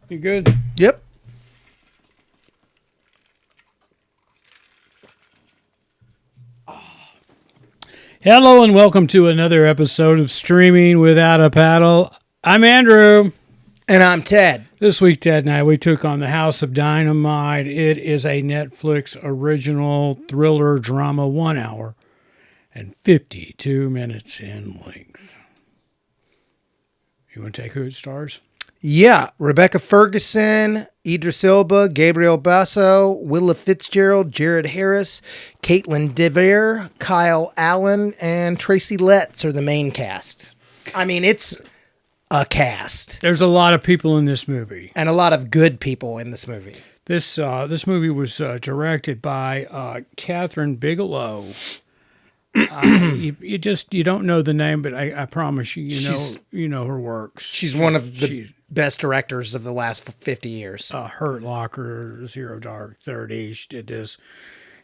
You good? Yep. Hello and welcome to another episode of Streaming Without a Paddle. I'm Andrew. And I'm Ted. This week, Ted and I, we took on The House of Dynamite. It is a Netflix original thriller drama, 1 hour and 52 minutes in length. You want to take who it stars? Yeah. Rebecca Ferguson, Idris Elba, Gabriel Basso, Willa Fitzgerald, Jared Harris, Caitlin Dever, Kyle Allen, and Tracy Letts are the main cast. I mean, it's a cast. There's a lot of people in this movie. And a lot of good people in this movie. This movie was directed by Kathryn Bigelow. You don't know the name, but I promise you know her works. She's one of the best directors of the last 50 years. Hurt Locker, Zero Dark 30. She did this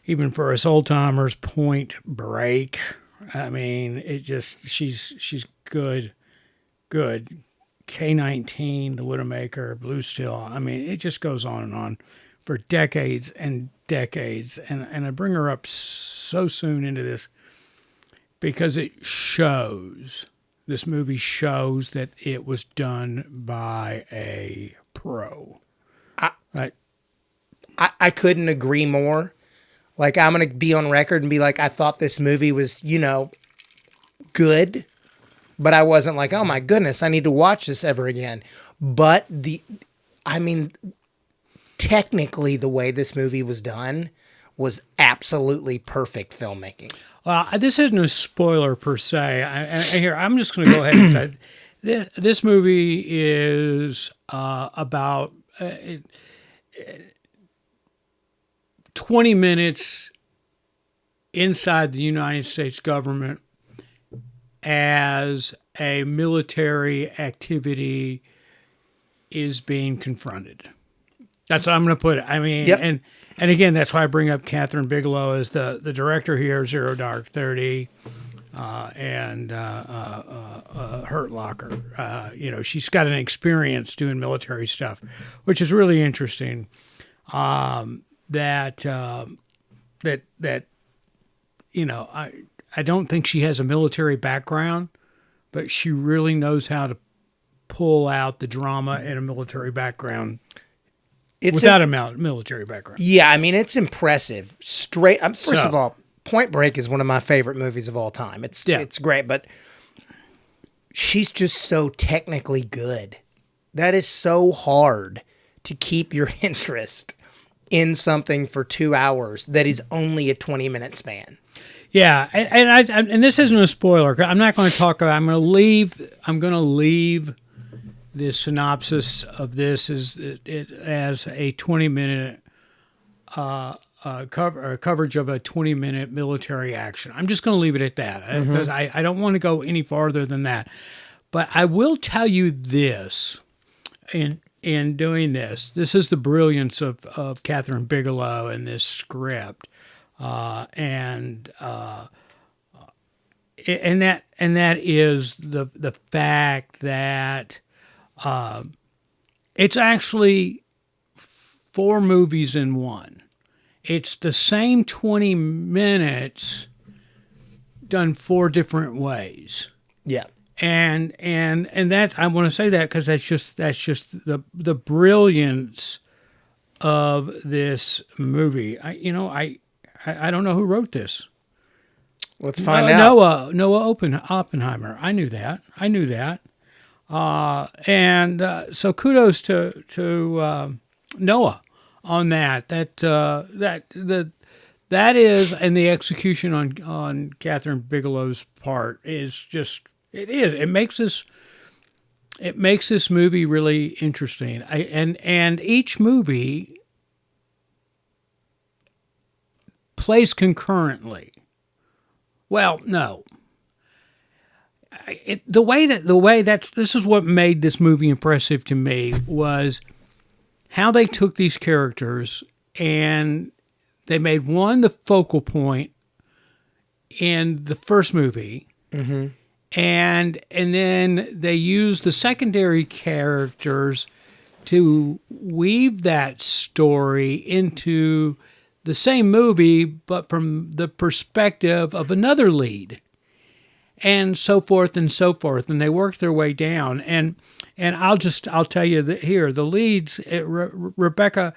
even for us old timers. Point Break. I mean, she's good. K-19, The Widowmaker, Blue Steel. I mean, it just goes on and on for decades and decades. And I bring her up so soon into this because this movie shows that it was done by a pro. I couldn't agree more. Like, I'm going to be on record and be like, I thought this movie was, good. But I wasn't like, oh my goodness, I need to watch this ever again. But technically the way this movie was done was absolutely perfect filmmaking. Well, this isn't a spoiler per se. I'm just going to go ahead and say this movie is about 20 minutes inside the United States government as a military activity is being confronted. That's what I'm going to put it. I mean, yep. And again, that's why I bring up Kathryn Bigelow as the director here, Zero Dark 30, and Hurt Locker. She's got an experience doing military stuff, which is really interesting. I don't think she has a military background, but she really knows how to pull out the drama in a military background. Without a military background. Yeah, I mean, it's impressive. First of all, Point Break is one of my favorite movies of all time. It's great, but she's just so technically good. That is so hard to keep your interest in something for 2 hours that is only a 20-minute span. Yeah, and this isn't a spoiler. I'm not going to talk about. I'm going to leave the synopsis of this as a 20-minute coverage of a 20-minute military action. I'm just going to leave it at that because I don't want to go any farther than that. But I will tell you this in doing this. This is the brilliance of Kathryn Bigelow in this script, and that is the fact that. It's actually 4 movies in one. It's the same 20 minutes done 4 different ways. Yeah. And that I want to say that because that's just the brilliance of this movie. I don't know who wrote this. Let's find out. Noah Oppenheimer. I knew that. So kudos to Noah on that. That is, and the execution on Kathryn Bigelow's part is just it makes this movie really interesting. And each movie plays concurrently. Well, no. This is what made this movie impressive to me was how they took these characters and they made one the focal point in the first movie, and then they used the secondary characters to weave that story into the same movie, but from the perspective of another lead, and so forth and so forth. And they work their way down. And I'll tell you that here, the leads, Rebecca,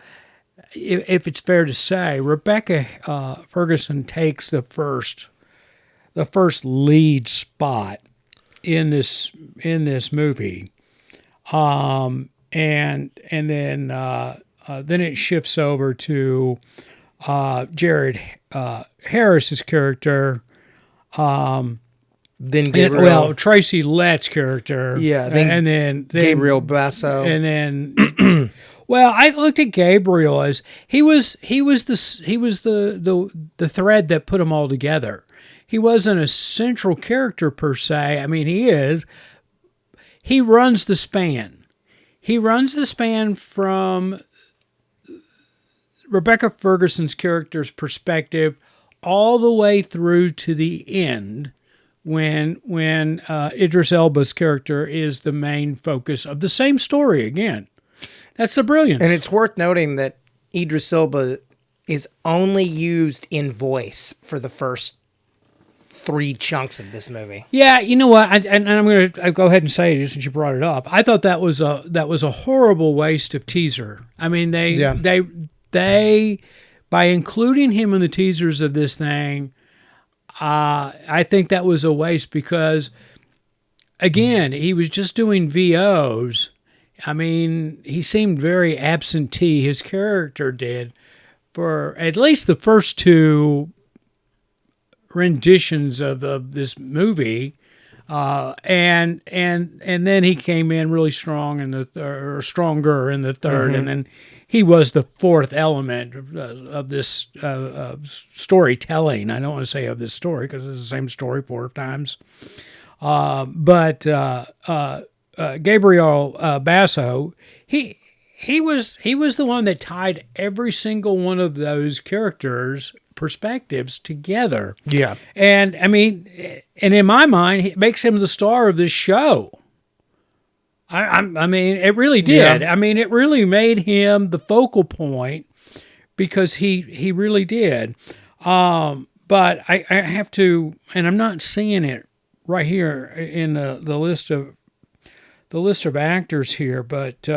if it's fair to say, Rebecca Ferguson takes the first lead spot in this movie, and then it shifts over to Jared Harris's character, then Gabriel, Tracy Letts' character, and then Gabriel Basso, and then. Well, I looked at Gabriel as he was the thread that put them all together. He wasn't a central character per se. I mean, he is. He runs the span. He runs the span from Rebecca Ferguson's character's perspective all the way through to the end, when Idris Elba's character is the main focus of the same story again. That's the brilliance. And it's worth noting that Idris Elba is only used in voice for the first 3 chunks of this movie. Yeah, you know what? And I'm going to go ahead and say it since you brought it up. I thought that was a horrible waste of teaser. I mean, they by including him in the teasers of this thing, I think that was a waste because, again, he was just doing VOs. I mean, he seemed very absentee, his character did, for at least the first 2 renditions of this movie. And then he came in really strong in or stronger in the third, and then he was the 4th element of this storytelling. I don't want to say of this story because it's the same story 4 times. But Gabriel Basso, he was the one that tied every single one of those characters' perspectives together. Yeah. And I mean, and in my mind, it makes him the star of this show. I mean, it really did. Yeah. I mean, it really made him the focal point because he really did. But I have to, and I'm not seeing it right here in the list of actors here, but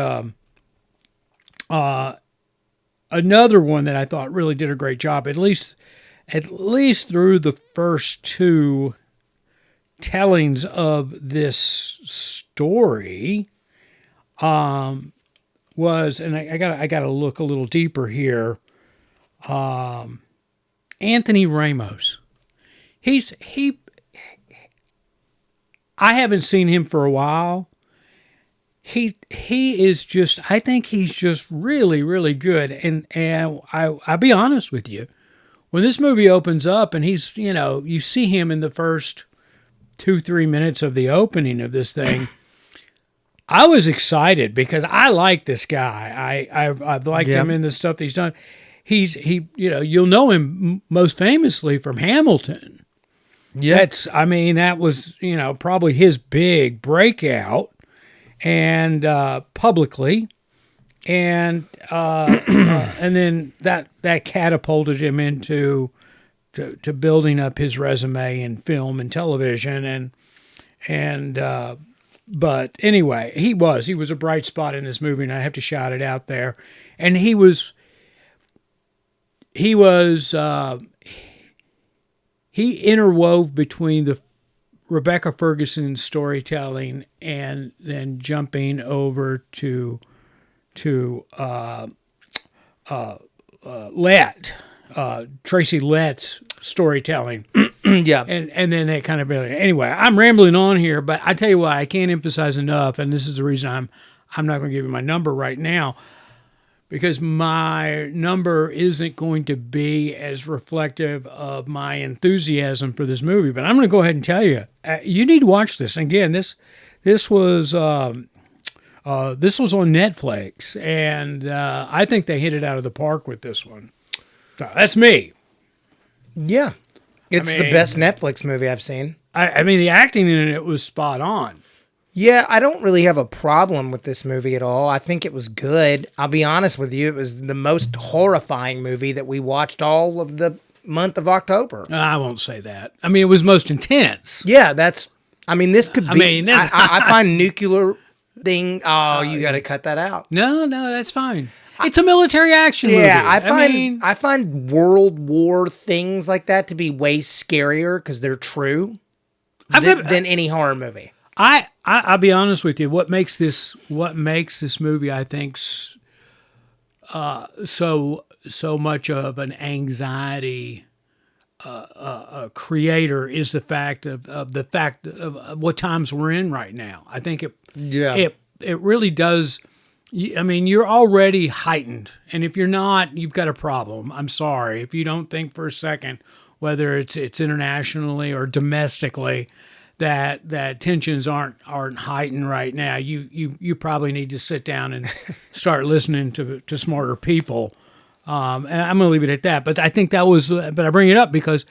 another one that I thought really did a great job, at least through the first 2 tellings of this story, was, and I gotta look a little deeper here. Anthony Ramos. I haven't seen him for a while. He is just, I think he's just really, really good. And I'll be honest with you. When this movie opens up and he's, you see him in the first 2-3 minutes of the opening of this thing, I was excited because I like this guy. I've liked him in the stuff he's done. You'll know him most famously from Hamilton. Yeah. That was, probably his big breakout. And publicly, and then that catapulted him into to building up his resume in film and television, but anyway, he was a bright spot in this movie, and I have to shout it out there. And he interwove between the Rebecca Ferguson storytelling and then jumping over to Tracy Letts storytelling. Yeah. And then that kind of, anyway, I'm rambling on here, but I tell you what, I can't emphasize enough, and this is the reason I'm not going to give you my number right now, because my number isn't going to be as reflective of my enthusiasm for this movie. But I'm going to go ahead and tell you, you need to watch this. Again, this was on Netflix, and I think they hit it out of the park with this one. So that's me. Yeah, it's the best Netflix movie I've seen. I mean, the acting in it was spot on. Yeah, I don't really have a problem with this movie at all. I think it was good. I'll be honest with you, it was the most horrifying movie that we watched all of the month of October. I won't say that. I mean, it was most intense. Yeah, this could be. I mean, I find nuclear thing. Oh, you got to cut that out. No, that's fine. It's a military action movie. Yeah, I find World War things like that to be way scarier because they're true than any horror movie. I'll be honest with you. What makes this movie, I think, so much of an anxiety creator is the fact of what times we're in right now. I think it really does. I mean, you're already heightened, and if you're not, you've got a problem. I'm sorry if you don't think for a second, whether it's internationally or domestically, that tensions aren't heightened right now. You probably need to sit down and start listening to smarter people. And I'm going to leave it at that. But I think that was. But I bring it up because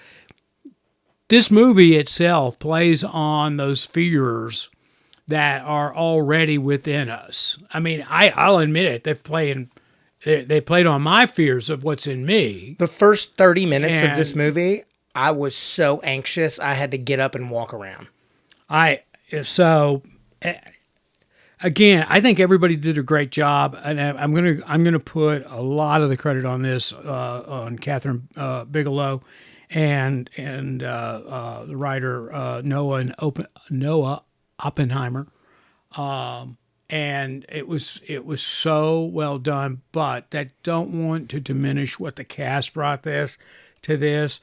this movie itself plays on those fears that are already within us. I mean, I'll admit it. They played on my fears of what's in me. The first 30 minutes of this movie, I was so anxious I had to get up and walk around. Again, I think everybody did a great job, and I'm gonna put a lot of the credit on this on Kathryn Bigelow and the writer Noah Oppenheimer, and it was so well done. But that don't want to diminish what the cast brought to this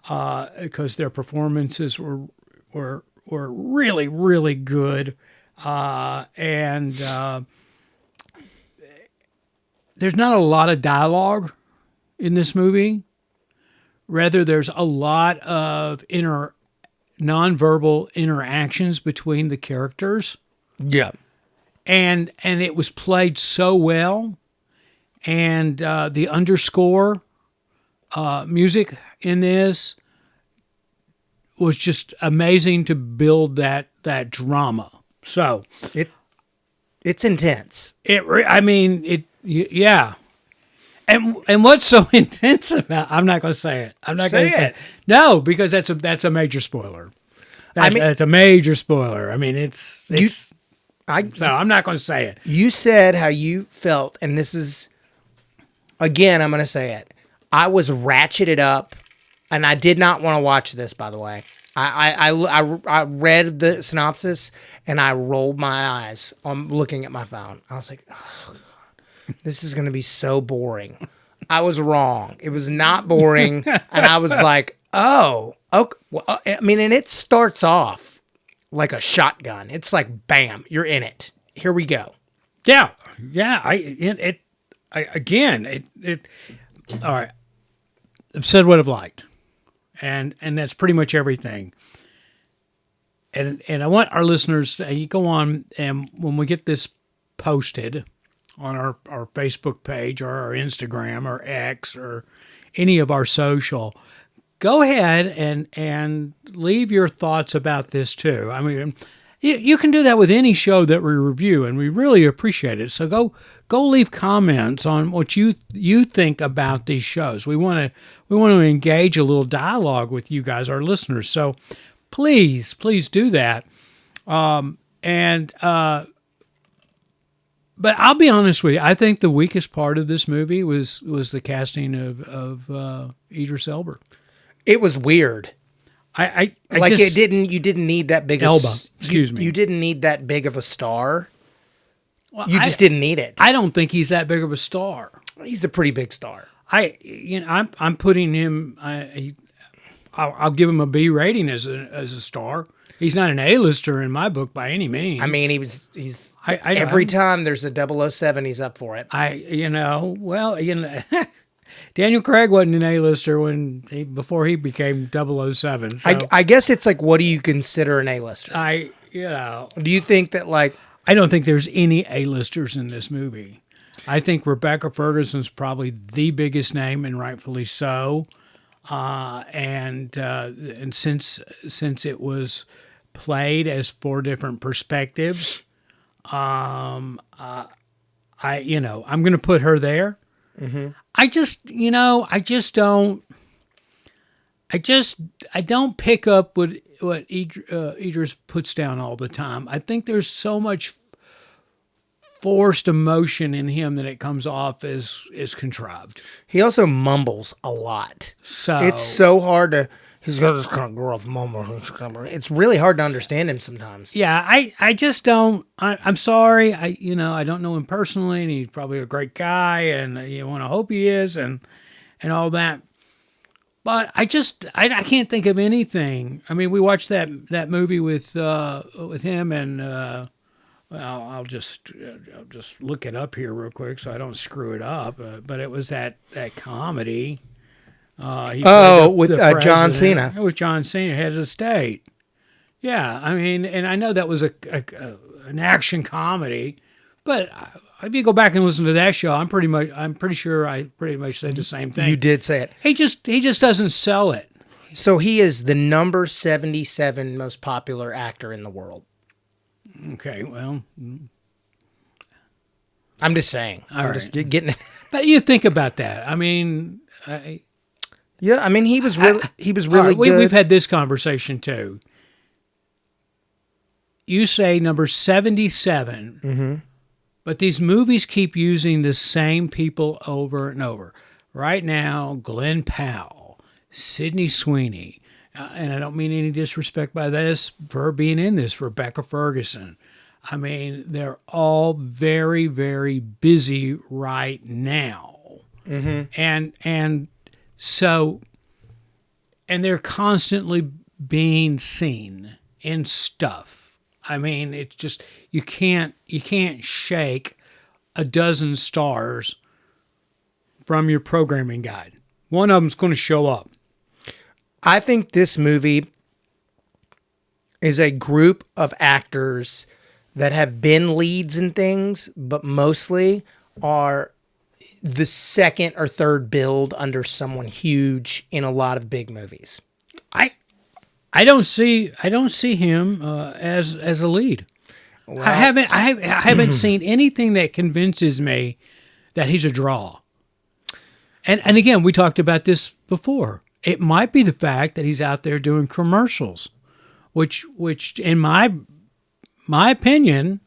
because their performances were really, really good. And there's not a lot of dialogue in this movie. Rather, there's a lot of nonverbal interactions between the characters. Yeah. And it was played so well. And the underscore music in this was just amazing to build that drama. So it's intense. Yeah. And what's so intense about? I'm not going to say it. I'm not going to say it. No, because that's a major spoiler. That's a major spoiler. I mean, so I'm not going to say it. You said how you felt, and this is again. I'm going to say it. I was ratcheted up, and I did not want to watch this. By the way, I read the synopsis and I rolled my eyes on looking at my phone. I was like, oh, God, this is going to be so boring. I was wrong. It was not boring. And I was like, oh, okay. Well, I mean, and it starts off like a shotgun. It's like, bam, you're in it. Here we go. Yeah. All right. I've said what I've liked. And that's pretty much everything. And I want our listeners to go on, and when we get this posted on our Facebook page or our Instagram or X or any of our social, go ahead and leave your thoughts about this too. I mean, you can do that with any show that we review, and we really appreciate it. So go leave comments on what you think about these shows. We want to engage a little dialogue with you guys, our listeners. So please do that. But I'll be honest with you. I think the weakest part of this movie was the casting of Idris Elba. It was weird. You didn't need that big Elba. Excuse me. You didn't need that big of a star. Well, you just didn't need it. I don't think he's that big of a star. He's a pretty big star. I'm putting him. I'll give him a B rating as a star. He's not an A-lister in my book by any means. I mean, he's every time there's a 007, he's up for it. Daniel Craig wasn't an A-lister before he became 007. So. I guess it's like, what do you consider an A-lister? Do you think that I don't think there's any A-listers in this movie. I think Rebecca Ferguson's probably the biggest name, and rightfully so. And since it was played as 4 different perspectives. I'm going to put her there. Mm-hmm. I don't pick up what Idris puts down all the time. I think there's so much forced emotion in him that it comes off as contrived. He also mumbles a lot. So it's so hard to. He's got this kind of gruff mumble. It's really hard to understand him sometimes. Yeah, I just don't. I'm sorry. I don't know him personally, and he's probably a great guy, and you want to hope he is, and all that. But I can't think of anything. I mean, we watched that movie with him, and I'll just look it up here real quick so I don't screw it up. But it was that comedy. With John Cena. It was John Cena, head of the state. Yeah, I mean, and I know that was an action comedy, but if you go back and listen to that show, I'm pretty sure I pretty much said the same thing. You did say it. He just doesn't sell it. So he is the number 77 most popular actor in the world. Okay, well, I'm just saying. I'm just getting it. But you think about that. I mean, yeah, I mean, he was really good. We've had this conversation too. You say number 77, mm-hmm. but these movies keep using the same people over and over. Right now, Glenn Powell, Sydney Sweeney, and I don't mean any disrespect by this for her being in this, Rebecca Ferguson. I mean, they're all very, very busy right now. Mm-hmm. And they're constantly being seen in stuff. I mean, it's just you can't shake a dozen stars from your programming guide. One of them's going to show up. I think this movie is a group of actors that have been leads in things, but mostly are the second or third build under someone huge in a lot of big movies. I don't see him as a lead. Well, I haven't seen anything that convinces me that he's a draw. And again, we talked about this before. It might be the fact that he's out there doing commercials, which in my opinion,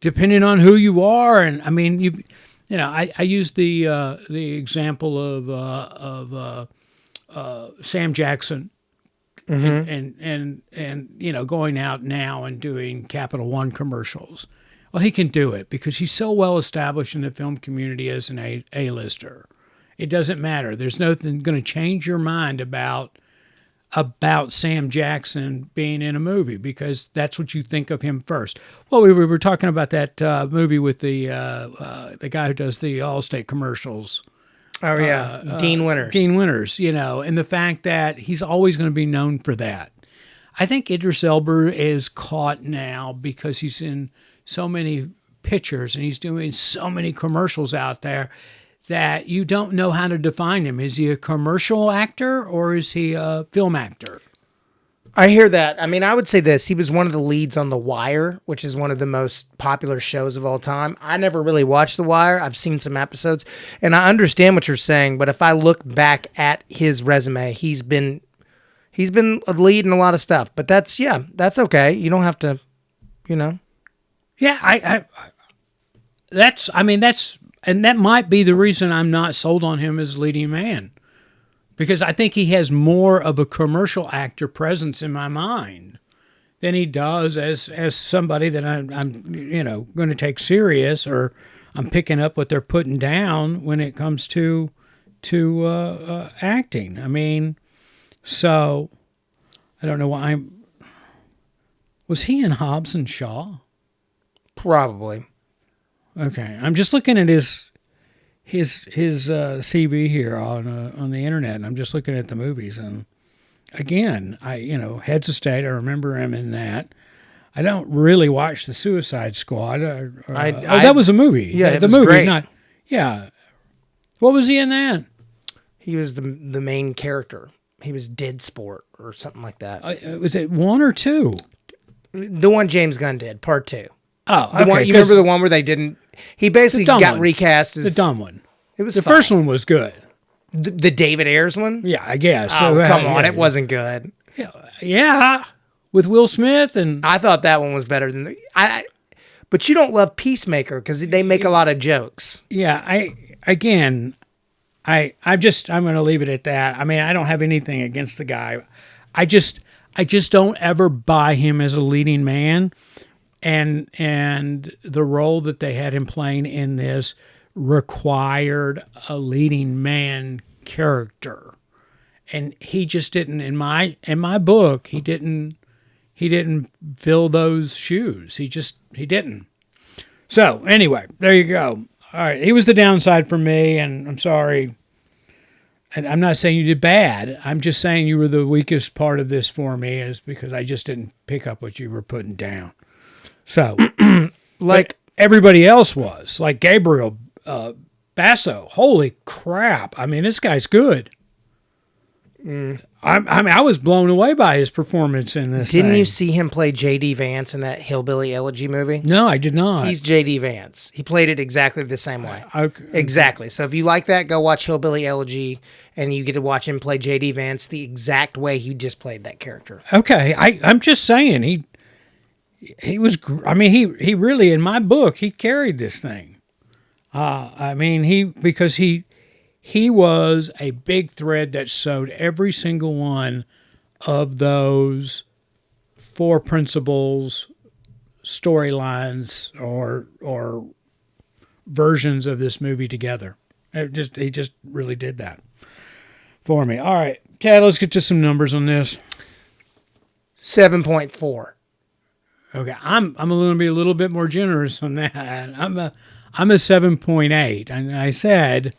depending on who you are, and I mean I use the example of Sam Jackson, mm-hmm. and going out now and doing Capital One commercials. Well, he can do it because he's so well established in the film community as an A-lister. It doesn't matter. There's nothing going to change your mind about Sam Jackson being in a movie because that's what you think of him first. Well, we were talking about that movie with the guy who does the Allstate commercials. Oh, yeah. Dean Winters. Dean Winters, and the fact that he's always going to be known for that. I think Idris Elba is caught now because he's in so many pictures and he's doing so many commercials out there that you don't know how to define him. Is he a commercial actor or is he a film actor? I hear that. I mean, I would say this. He was one of the leads on The Wire, which is one of the most popular shows of all time. I never really watched The Wire. I've seen some episodes, and I understand what you're saying, but if I look back at his resume, he's been a lead in a lot of stuff. But that's okay. You don't have to, Yeah, and that might be the reason I'm not sold on him as leading man, because I think he has more of a commercial actor presence in my mind than he does as somebody that I'm going to take serious, or I'm picking up what they're putting down when it comes to acting. I mean, so I don't know why was he in Hobbs and Shaw? Probably. Okay, I'm just looking at his CV here on the internet, and I'm just looking at the movies. And again, Heads of State. I remember him in that. I don't really watch the Suicide Squad. That was a movie. Yeah, it the was movie. Great. Yeah. What was he in that? He was the main character. He was Dead Sport or something like that. Was it 1 or 2? The one James Gunn did, part 2. Oh, the one, you remember the one where they didn't? He basically got recast as the dumb one. It was the first one was good. The David Ayers one. Yeah, I guess. Oh, come on, it wasn't good. Yeah, with Will Smith and I thought that one was better than but you don't love Peacemaker because they make a lot of jokes. Yeah, I'm going to leave it at that. I mean, I don't have anything against the guy. I just don't ever buy him as a leading man, and the role that they had him playing in this required a leading man character, and he just didn't. In my book, he didn't fill those shoes. He didn't. So anyway, there you go. All right, he was the downside for me, and I'm sorry. And I'm not saying you did bad. I'm just saying you were the weakest part of this for me, is because I just didn't pick up what you were putting down. So, like everybody else was, like Gabriel Basso. Holy crap! I mean, this guy's good. I was blown away by his performance in this. Didn't you see him play J.D. Vance in that Hillbilly Elegy movie? No, I did not. He's J.D. Vance. He played it exactly the same way. Exactly. So if you like that, go watch Hillbilly Elegy, and you get to watch him play J.D. Vance the exact way he just played that character. Okay, I'm just saying he was. I mean, he really, in my book, he carried this thing. I mean, because he was a big thread that sewed every single one of those 4 principles, storylines, or versions of this movie together. He just really did that for me. All right, Chad, let's get to some numbers on this. 7.4. Okay, I'm a little bit more generous on that. I'm a 7.8, and I said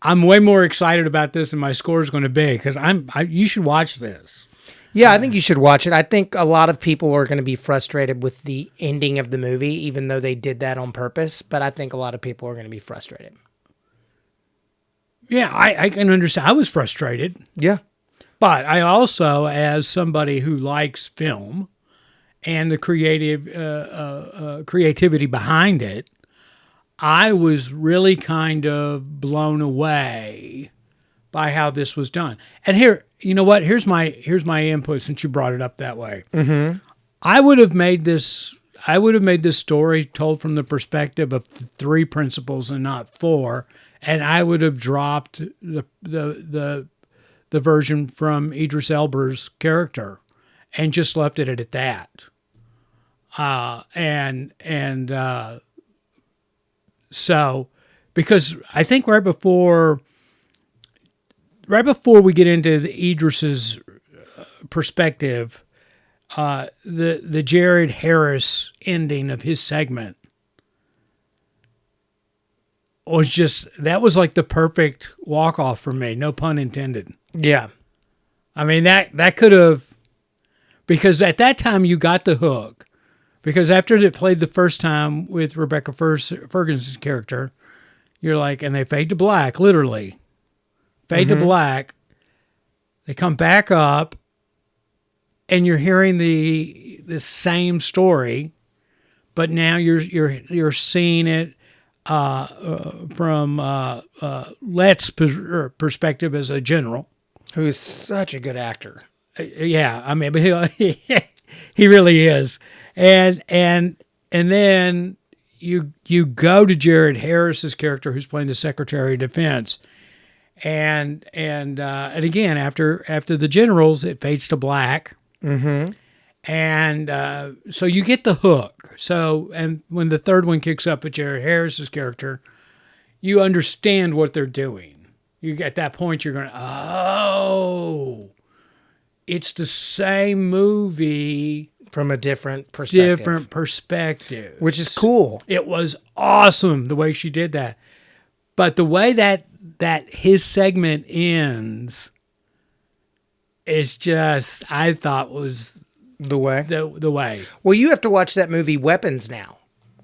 I'm way more excited about this than my score is going to be, because you should watch this. Yeah, I think you should watch it. I think a lot of people are going to be frustrated with the ending of the movie, even though they did that on purpose. But I think a lot of people are going to be frustrated. Yeah, I can understand. I was frustrated. Yeah. But I also, as somebody who likes film and the creativity behind it, I was really kind of blown away by how this was done. And here, you know what? Here's my input, since you brought it up that way. Mm-hmm. I would have made this story told from the perspective of 3 principles and not 4, and I would have dropped the version from Idris Elba's character and just left it at that. So, because I think right before we get into the Idris's perspective, the Jared Harris ending of his segment that was like the perfect walk off for me. No pun intended. Yeah. I mean, that could have, because at that time you got the hook. Because after it played the first time with Rebecca Ferguson's character, you're like, and they fade to black, literally. Fade to black. They come back up, and you're hearing the same story, but now you're seeing it from Letts' perspective as a general, who is such a good actor. Yeah, I mean, but he really is. And then you go to Jared Harris's character, who's playing the Secretary of Defense, and again after the generals, it fades to black, and so you get the hook. So, and when the third one kicks up with Jared Harris's character, you understand what they're doing. At that point, you're going, oh, it's the same movie. From a different perspective. Which is cool. It was awesome the way she did that. But the way that his segment ends is just, I thought, was the way. The way. Well, you have to watch that movie Weapons now.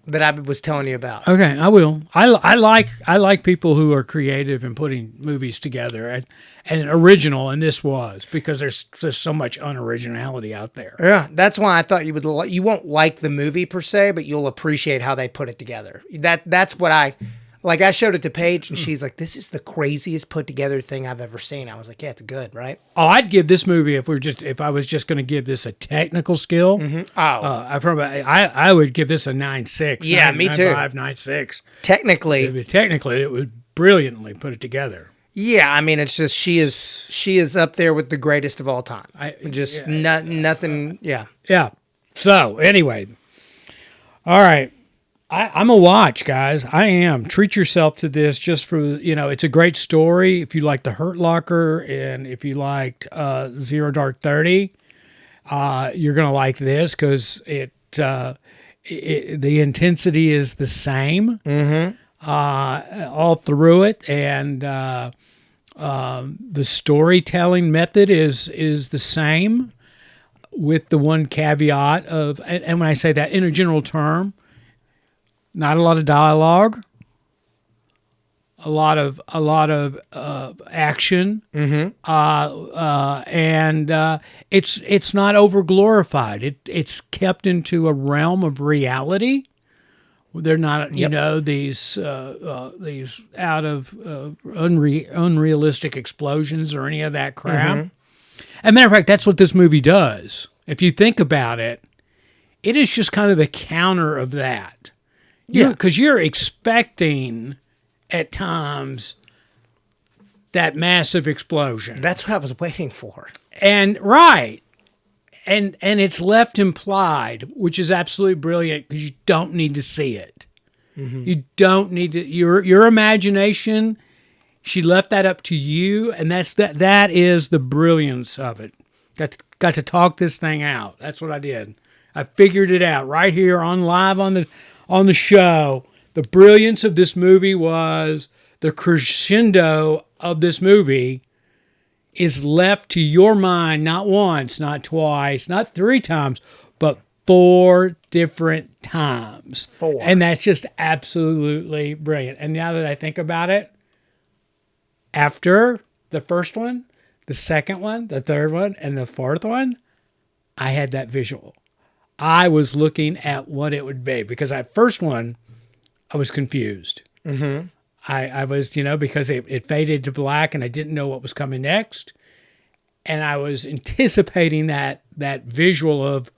that I was telling you about. Okay, I will. I like people who are creative in putting movies together and original, and this was because there's so much unoriginality out there. Yeah, that's why I thought you would. You won't like the movie per se, but you'll appreciate how they put it together. That's what I like. I showed it to Paige, and she's like, "This is the craziest put together thing I've ever seen." I was like, "Yeah, it's good, right?" Oh, I'd give this movie if I was just going to give this a technical skill. Mm-hmm. I would give this a 9.6. Yeah, me too. 9.5, 9.6. Technically, it was brilliantly put it together. Yeah, I mean, it's just she is up there with the greatest of all time. Nothing. Yeah. Yeah. So anyway, all right. I'm a watch, guys. I am. Treat yourself to this just for, it's a great story. If you like The Hurt Locker and if you liked Zero Dark 30, you're going to like this because the intensity is the same all through it. And the storytelling method is the same with the one caveat of, and when I say that in a general term, not a lot of dialogue, a lot of action, and it's not over glorified. It's kept into a realm of reality. They're not, these out of unrealistic explosions or any of that crap. Mm-hmm. As a matter of fact, that's what this movie does. If you think about it, it is just kind of the counter of that. Yeah, because you're expecting at times that massive explosion. That's what I was waiting for. And right. And it's left implied, which is absolutely brilliant because you don't need to see it. Mm-hmm. You don't need to your imagination. She left that up to you, and that is the brilliance of it. Got to talk this thing out. That's what I did. I figured it out right here on the show. The brilliance of this movie was the crescendo of this movie is left to your mind not once, not twice, not 3 times, but 4 different times. 4. And that's just absolutely brilliant. And now that I think about it, after the first one, the second one, the third one, and the fourth one, I had that visual. I was looking at what it would be because that first one, I was confused. Mm-hmm. I was, because it faded to black and I didn't know what was coming next. And I was anticipating that visual of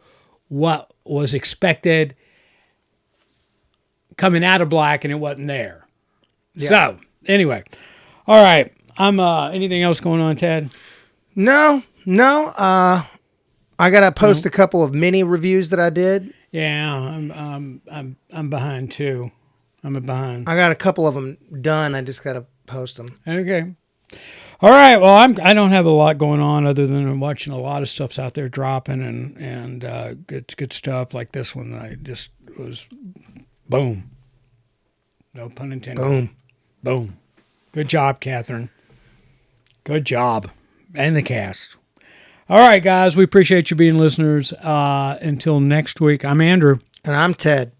what was expected coming out of black and it wasn't there. Yeah. So, anyway. All right. Anything else going on, Ted? No. I gotta post a couple of mini reviews that I did. Yeah, I'm behind too. I'm behind. I got a couple of them done. I just gotta post them. Okay. All right. Well, I don't have a lot going on other than watching a lot of stuff's out there dropping and good stuff like this one. I just was boom. No pun intended. Boom. Good job, Kathryn. Good job, and the cast. All right, guys. We appreciate you being listeners. Until next week, I'm Andrew. And I'm Ted.